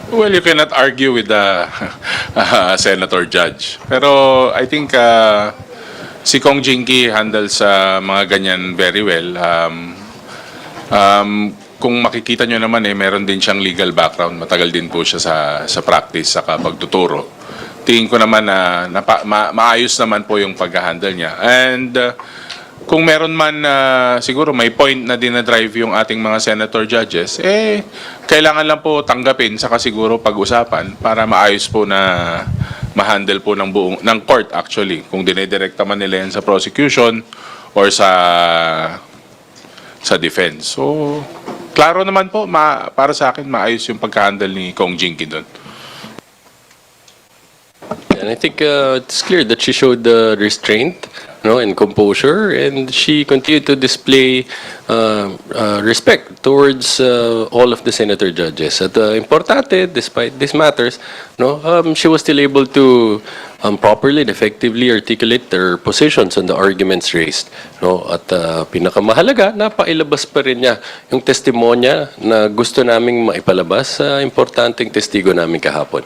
Well, you cannot argue with the senator judge. Pero I think si Kong Jinky handles mga ganyan very well. Kung makikita nyo naman meron din siyang legal background. Matagal din po siya sa practice, sa pagtuturo. Tingin ko naman na maayos naman po yung pag-handle niya. And kung meron man siguro may point na dinadrive yung ating mga senator judges, kailangan lang po tanggapin saka siguro pag-usapan para maayos po na ma-handle po ng court actually. Kung dinedirekta man nila yan sa prosecution or sa defense. So, klaro naman po, para sa akin maayos yung pag-handle ni Kong Jinky doon. And I think it's clear that she showed restraint, and composure, and she continued to display respect towards all of the senator judges. At importante, despite these matters, she was still able to properly and effectively articulate their positions on the arguments raised. At pinakamahalaga, napailabas pa rin niya yung testimonya na gusto naming maipalabas sa importanteng testigo namin kahapon.